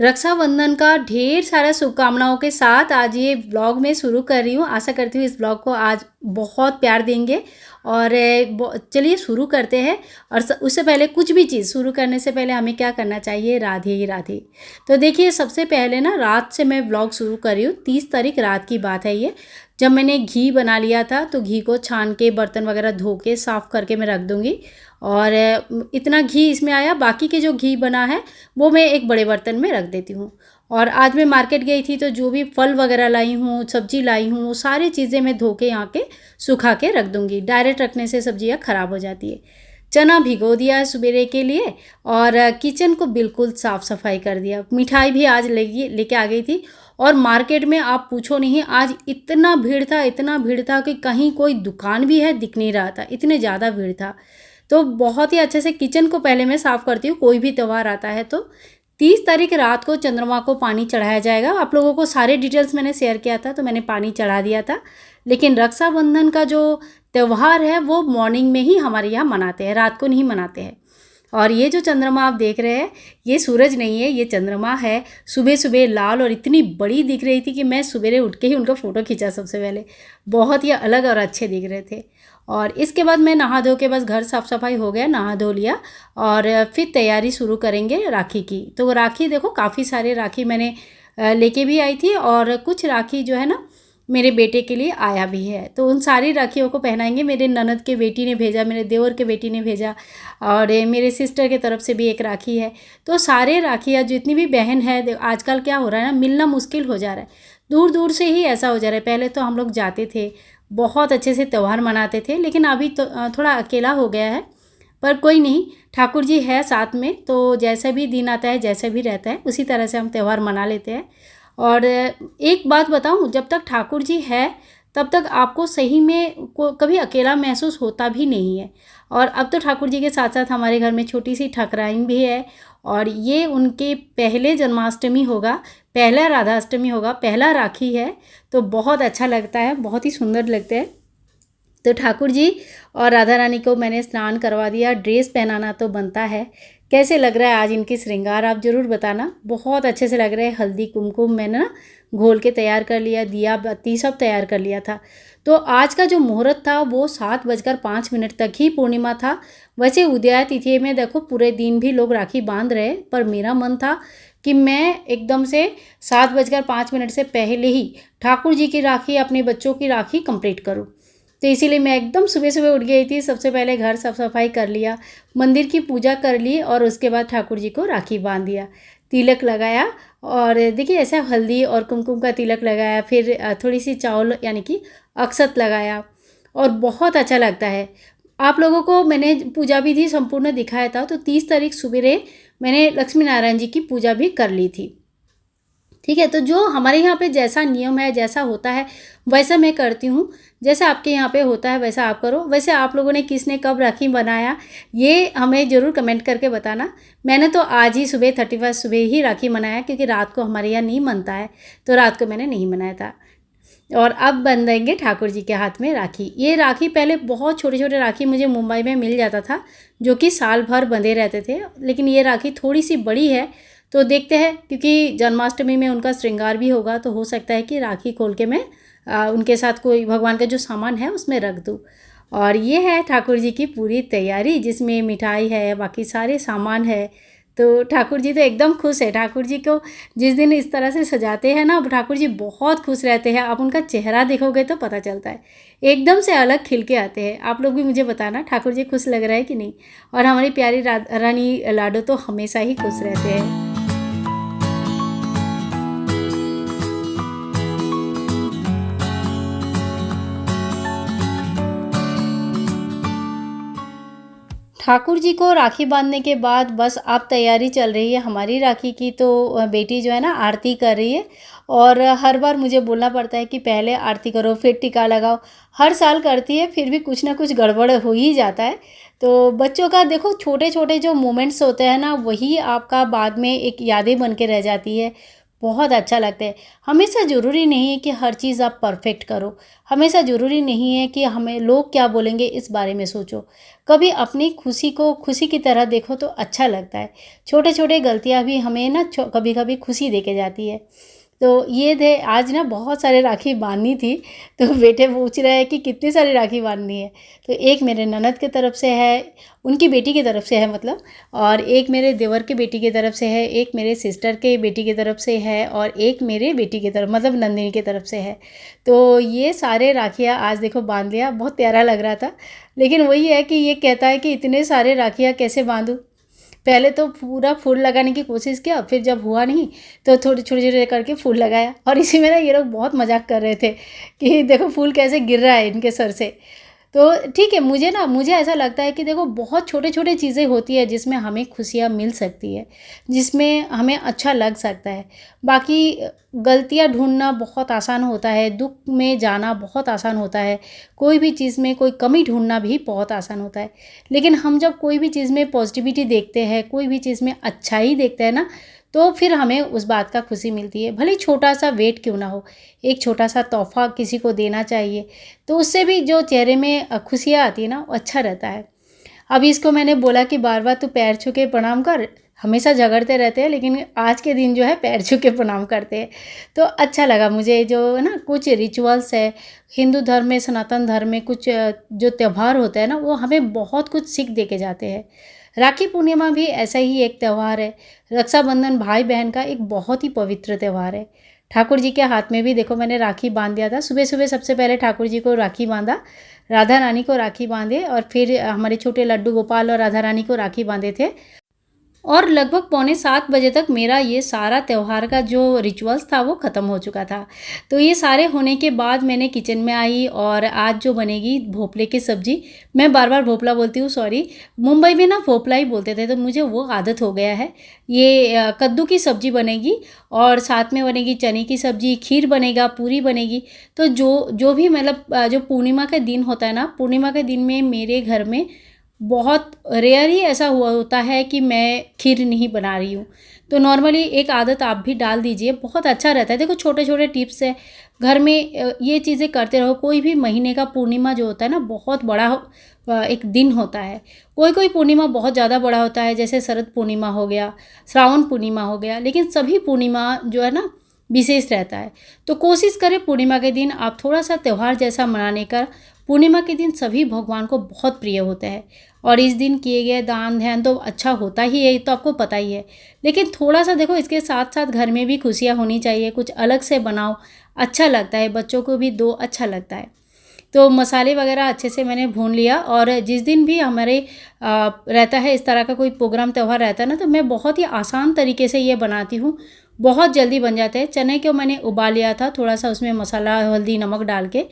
रक्षाबंधन का ढेर सारा शुभकामनाओं के साथ आज ये व्लॉग मैं शुरू कर रही हूँ। आशा करती हूँ इस व्लॉग को आज बहुत प्यार देंगे और चलिए शुरू करते हैं। और उससे पहले कुछ भी चीज़ शुरू करने से पहले हमें क्या करना चाहिए, राधे ही राधे। तो देखिए सबसे पहले ना रात से मैं व्लॉग शुरू कर रही हूँ। 30 तारीख रात की बात है ये, जब मैंने घी बना लिया था। तो घी को छान के बर्तन वगैरह धो के साफ़ करके मैं रख दूँगी। और इतना घी इसमें आया, बाकी के जो घी बना है वो मैं एक बड़े बर्तन में रख देती हूँ। और आज मैं मार्केट गई थी तो जो भी फल वगैरह लाई हूँ, सब्जी लाई हूँ, वो सारी चीज़ें मैं धो के यहाँ के सुखा के रख दूँगी। डायरेक्ट रखने से सब्जियाँ ख़राब हो जाती है। चना भिगो दिया है सवेरे के लिए और किचन को बिल्कुल साफ़ सफाई कर दिया। मिठाई भी आज लेके आ गई थी। और मार्केट में आप पूछो नहीं, आज इतना भीड़ था कि कहीं कोई दुकान भी है दिख नहीं रहा था, इतने ज़्यादा भीड़ था। तो बहुत ही अच्छे से किचन को पहले मैं साफ़ करती हूँ। कोई भी त्यौहार आता है तो 30 तारीख रात को चंद्रमा को पानी चढ़ाया जाएगा। आप लोगों को सारे डिटेल्स मैंने शेयर किया था, तो मैंने पानी चढ़ा दिया था। लेकिन रक्षाबंधन का जो त्यौहार है वो मॉर्निंग में ही हमारे यहाँ मनाते हैं, रात को नहीं मनाते हैं। और ये जो चंद्रमा आप देख रहे हैं, ये सूरज नहीं है, ये चंद्रमा है। सुबह सुबह लाल और इतनी बड़ी दिख रही थी कि मैं सवेरे उठ के ही उनका फ़ोटो खींचा सबसे पहले। बहुत ही अलग और अच्छे दिख रहे थे। और इसके बाद मैं नहा धो के, बस घर साफ़ सफाई हो गया, नहा धो लिया और फिर तैयारी शुरू करेंगे राखी की। तो राखी देखो, काफ़ी सारे राखी मैंने लेके भी आई थी और कुछ राखी जो है ना मेरे बेटे के लिए आया भी है। तो उन सारी राखियों को पहनाएंगे। मेरे ननद के बेटी ने भेजा, मेरे देवर के बेटी ने भेजा और मेरे सिस्टर के तरफ से भी एक राखी है। तो सारे राखियाँ जितनी भी बहन है, आजकल क्या हो रहा है ना, मिलना मुश्किल हो जा रहा है। दूर दूर से ही ऐसा हो जा रहा है। पहले तो हम लोग जाते थे, बहुत अच्छे से त्यौहार मनाते थे, लेकिन अभी तो थोड़ा अकेला हो गया है। पर कोई नहीं, ठाकुर जी है साथ में, तो जैसा भी दिन आता है, जैसा भी रहता है, उसी तरह से हम त्यौहार मना लेते हैं। और एक बात बताऊं, जब तक ठाकुर जी है तब तक आपको सही में कभी अकेला महसूस होता भी नहीं है। और अब तो ठाकुर जी के साथ साथ हमारे घर में छोटी सी ठाकुराइन भी है। और ये उनके पहले जन्माष्टमी होगा, पहला राधाष्टमी होगा, पहला राखी है। तो बहुत अच्छा लगता है, बहुत ही सुंदर लगते हैं। तो ठाकुर जी और राधा रानी को मैंने स्नान करवा दिया। ड्रेस पहनाना तो बनता है। कैसे लग रहा है आज इनकी श्रृंगार, आप ज़रूर बताना। बहुत अच्छे से लग रहे हैं। हल्दी कुमकुम मैंने ना घोल के तैयार कर लिया, दिया बत्ती सब तैयार कर लिया था। तो आज का जो मुहूर्त था वो 7:05 तक ही पूर्णिमा था। वैसे उदय तिथि में देखो पूरे दिन भी लोग राखी बांध रहे, पर मेरा मन था कि मैं एकदम से 7:05 से पहले ही ठाकुर जी की राखी, अपने बच्चों की राखी कंप्लीट करूँ। तो इसीलिए मैं एकदम सुबह सुबह उठ गई थी। सबसे पहले घर साफ सफाई कर लिया, मंदिर की पूजा कर ली और उसके बाद ठाकुर जी को राखी बांध दिया, तिलक लगाया। और देखिए ऐसा हल्दी और कुमकुम का तिलक लगाया, फिर थोड़ी सी चावल यानी कि अक्षत लगाया और बहुत अच्छा लगता है। आप लोगों को मैंने पूजा विधि संपूर्ण दिखाया था। तो 30 तारीख सवेरे मैंने लक्ष्मी नारायण जी की पूजा भी कर ली थी। ठीक है, तो जो हमारे यहाँ पे जैसा नियम है, जैसा होता है, वैसा मैं करती हूँ। जैसा आपके यहाँ पे होता है वैसा आप करो। वैसे आप लोगों ने किसने कब राखी बनाया, ये हमें ज़रूर कमेंट करके बताना। मैंने तो आज ही सुबह 31 सुबह ही राखी मनाया, क्योंकि रात को हमारे यहाँ नहीं मनता है, तो रात को मैंने नहीं मनाया था। और अब बंधेंगे ठाकुर जी के हाथ में राखी। ये राखी पहले बहुत छोटे छोटे राखी मुझे मुंबई में मिल जाता था, जो कि साल भर बंधे रहते थे। लेकिन ये राखी थोड़ी सी बड़ी है, तो देखते हैं, क्योंकि जन्माष्टमी में उनका श्रृंगार भी होगा, तो हो सकता है कि राखी खोल के मैं उनके साथ कोई भगवान का जो सामान है उसमें रख दूँ। और ये है ठाकुर जी की पूरी तैयारी, जिसमें मिठाई है, बाकी सारे सामान है। तो ठाकुर जी तो एकदम खुश है। ठाकुर जी को जिस दिन इस तरह से सजाते हैं ना, ठाकुर जी बहुत खुश रहते हैं। आप उनका चेहरा देखोगे तो पता चलता है, एकदम से अलग खिल के आते हैं। आप लोग भी मुझे बताना ठाकुर जी खुश लग रहा है कि नहीं। और हमारी प्यारी रानी लाडो तो हमेशा ही खुश रहते हैं। ठाकुर जी को राखी बांधने के बाद बस अब तैयारी चल रही है हमारी राखी की। तो बेटी जो है ना आरती कर रही है, और हर बार मुझे बोलना पड़ता है कि पहले आरती करो फिर टीका लगाओ। हर साल करती है, फिर भी कुछ ना कुछ गड़बड़ हो ही जाता है। तो बच्चों का देखो, छोटे छोटे जो मोमेंट्स होते हैं ना, वही आपका बाद में एक यादें बन के रह जाती है। बहुत अच्छा लगता है। हमेशा ज़रूरी नहीं है कि हर चीज़ आप परफ़ेक्ट करो, हमेशा ज़रूरी नहीं है कि हमें लोग क्या बोलेंगे इस बारे में सोचो। कभी अपनी खुशी को खुशी की तरह देखो तो अच्छा लगता है। छोटे-छोटे गलतियाँ भी हमें ना कभी-कभी खुशी दे के जाती है। तो ये थे आज ना बहुत सारे राखी बाँधनी थी, तो बेटे पूछ रहे हैं कि कितनी सारी राखी बाँधनी है? तो एक मेरे ननद की तरफ से है, उनकी बेटी की तरफ से है मतलब, और एक मेरे देवर की बेटी की तरफ से है, एक मेरे सिस्टर के बेटी की तरफ से है और एक मेरे बेटी की तरफ मतलब नंदिनी की तरफ से है। तो ये सारे राखियाँ आज देखो बाँध लिया, बहुत प्यारा लग रहा था। लेकिन वही है कि ये कहता है कि इतने सारे राखियाँ कैसे बाँधूँ? पहले तो पूरा फूल लगाने की कोशिश किया, फिर जब हुआ नहीं तो थोड़ी छोटे-छोटे करके फूल लगाया, और इसी में ना ये लोग बहुत मज़ाक कर रहे थे कि देखो फूल कैसे गिर रहा है इनके सर से। तो ठीक है, मुझे ऐसा लगता है कि देखो बहुत छोटे-छोटे चीज़ें होती है जिसमें हमें खुशियाँ मिल सकती है, जिसमें हमें अच्छा लग सकता है। बाकी गलतियाँ ढूँढना बहुत आसान होता है, दुःख में जाना बहुत आसान होता है, कोई भी चीज़ में कोई कमी ढूँढना भी बहुत आसान होता है। लेकिन हम जब कोई भी चीज़ में पॉज़िटिविटी देखते हैं, कोई भी चीज़ में अच्छाई देखते हैं ना, तो फिर हमें उस बात का खुशी मिलती है। भले ही छोटा-सा वेट क्यों ना हो, एक छोटा-सा तोहफ़ा किसी को देना चाहिए, तो उससे भी जो चेहरे में खुशियाँ आती है ना, वो अच्छा रहता है। अभी इसको मैंने बोला कि बार-बार तू पैर छू के प्रणाम कर, हमेशा झगड़ते रहते हैं लेकिन आज के दिन जो है पैर छू के प्रणाम करते हैं। तो अच्छा लगा मुझे जो है ना कुछ रिचुअल्स है, हिंदू धर्म में, सनातन धर्म में कुछ जो त्योहार होते हैं ना, वो हमें बहुत कुछ सीख दे के जाते हैं। राखी पूर्णिमा भी ऐसा ही एक त्योहार है। रक्षाबंधन भाई-बहन का एक बहुत ही पवित्र त्योहार है। ठाकुर जी के हाथ में भी देखो मैंने राखी बाँध दिया था। सुबह-सुबह सबसे पहले ठाकुर जी को राखी बाँधा, राधा रानी को राखी बाँधे और फिर हमारे छोटे लड्डू गोपाल और राधा रानी को राखी बाँधे थे। और लगभग पौने 7 बजे तक मेरा ये सारा त्योहार का जो रिचुअल्स था वो ख़त्म हो चुका था। तो ये सारे होने के बाद मैंने किचन में आई और आज जो बनेगी भोपले की सब्ज़ी, मैं बार-बार भोपला बोलती हूँ सॉरी, मुंबई में ना भोपला ही बोलते थे तो मुझे वो आदत हो गया है। ये कद्दू की सब्ज़ी बनेगी और साथ में बनेगी चने की सब्ज़ी, खीर बनेगा, पूरी बनेगी। तो जो जो भी मतलब जो पूर्णिमा का दिन होता है ना, पूर्णिमा के दिन में मेरे घर में बहुत रेयर ही ऐसा हुआ होता है कि मैं खीर नहीं बना रही हूँ। तो नॉर्मली एक आदत आप भी डाल दीजिए, बहुत अच्छा रहता है। देखो छोटे-छोटे टिप्स है, घर में ये चीज़ें करते रहो। कोई भी महीने का पूर्णिमा जो होता है ना बहुत बड़ा एक दिन होता है। कोई-कोई पूर्णिमा बहुत ज़्यादा बड़ा होता है, जैसे शरद पूर्णिमा हो गया, श्रावण पूर्णिमा हो गया, लेकिन सभी पूर्णिमा जो है ना विशेष रहता है। तो कोशिश करें पूर्णिमा के दिन आप थोड़ा-सा त्योहार जैसा मनाने का। पूर्णिमा के दिन सभी भगवान को बहुत प्रिय होते हैं और इस दिन किए गए दान ध्यान तो अच्छा होता ही है, ये तो आपको पता ही है। लेकिन थोड़ा-सा देखो इसके साथ-साथ घर में भी खुशियाँ होनी चाहिए, कुछ अलग से बनाओ, अच्छा लगता है, बच्चों को भी दो अच्छा लगता है। तो मसाले वगैरह अच्छे से मैंने भून लिया और जिस दिन भी हमारे रहता है इस तरह का कोई प्रोग्राम त्योहार रहता है ना, तो मैं बहुत ही आसान तरीके से ये बनाती हूँ, बहुत जल्दी बन जाते हैं। चने को मैंने उबाल लिया था, थोड़ा-सा उसमें मसाला, हल्दी, नमक डाल के,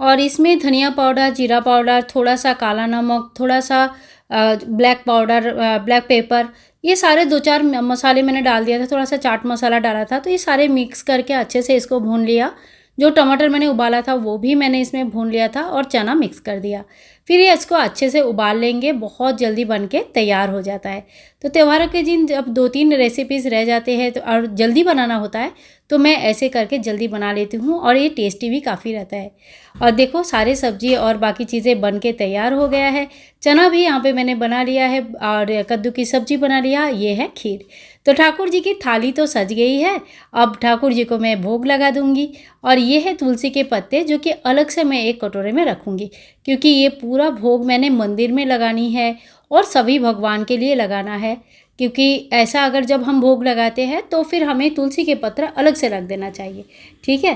और इसमें धनिया पाउडर, जीरा पाउडर, थोड़ा-सा काला नमक, थोड़ा-सा ब्लैक पाउडर, ब्लैक पेपर, ये सारे 2-4 मसाले मैंने डाल दिया था, थोड़ा-सा चाट मसाला डाला था। तो ये सारे मिक्स करके अच्छे से इसको भून लिया। जो टमाटर मैंने उबाला था वो भी मैंने इसमें भून लिया था और चना मिक्स कर दिया। फिर ये इसको अच्छे से उबाल लेंगे, बहुत जल्दी बन के तैयार हो जाता है। तो त्योहारों के दिन जब 2-3 रेसिपीज़ रह जाते हैं तो और जल्दी बनाना होता है, तो मैं ऐसे करके जल्दी बना लेती हूँ और ये टेस्टी भी काफ़ी रहता है। और देखो सारे सब्ज़ी और बाकी चीज़ें बन के तैयार हो गया है। चना भी यहाँ पे मैंने बना लिया है और कद्दू की सब्ज़ी बना लिया, ये है खीर। तो ठाकुर जी की थाली तो सज गई है, अब ठाकुर जी को मैं भोग लगा दूँगी। और ये है तुलसी के पत्ते जो कि अलग से मैं एक कटोरे में रखूँगी, क्योंकि ये पूरा भोग मैंने मंदिर में लगानी है और सभी भगवान के लिए लगाना है। क्योंकि ऐसा अगर जब हम भोग लगाते हैं तो फिर हमें तुलसी के पत्र अलग से रख देना चाहिए, ठीक है।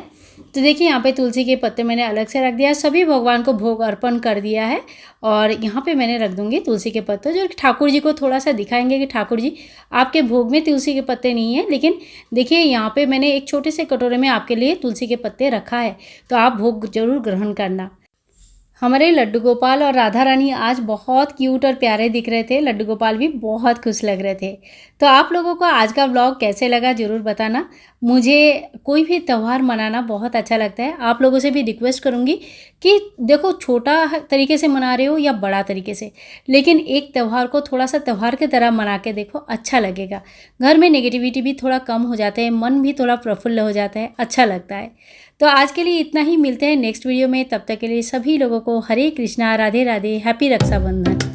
तो देखिए यहाँ पे तुलसी के पत्ते मैंने अलग से रख दिया, सभी भगवान को भोग अर्पण कर दिया है। और यहाँ पे मैंने रख दूँगी तुलसी के पत्ते, जो ठाकुर जी को थोड़ा-सा दिखाएँगे कि ठाकुर जी आपके भोग में तुलसी के पत्ते नहीं हैं, लेकिन देखिए यहाँ पे मैंने एक छोटे से कटोरे में आपके लिए तुलसी के पत्ते रखा है, तो आप भोग ज़रूर ग्रहण करना। हमारे लड्डू गोपाल और राधा रानी आज बहुत क्यूट और प्यारे दिख रहे थे, लड्डू गोपाल भी बहुत खुश लग रहे थे। तो आप लोगों को आज का व्लॉग कैसे लगा ज़रूर बताना। मुझे कोई भी त्यौहार मनाना बहुत अच्छा लगता है। आप लोगों से भी रिक्वेस्ट करूँगी कि देखो छोटा तरीके से मना रहे हो या बड़ा तरीके से, लेकिन एक त्यौहार को थोड़ा-सा त्यौहार की तरह मना के देखो, अच्छा लगेगा। घर में नेगेटिविटी भी थोड़ा कम हो जाता है, मन भी थोड़ा प्रफुल्ल हो जाता है, अच्छा लगता है। तो आज के लिए इतना ही, मिलते हैं नेक्स्ट वीडियो में। तब तक के लिए सभी लोगों को हरे कृष्णा, राधे राधे, हैप्पी रक्षाबंधन।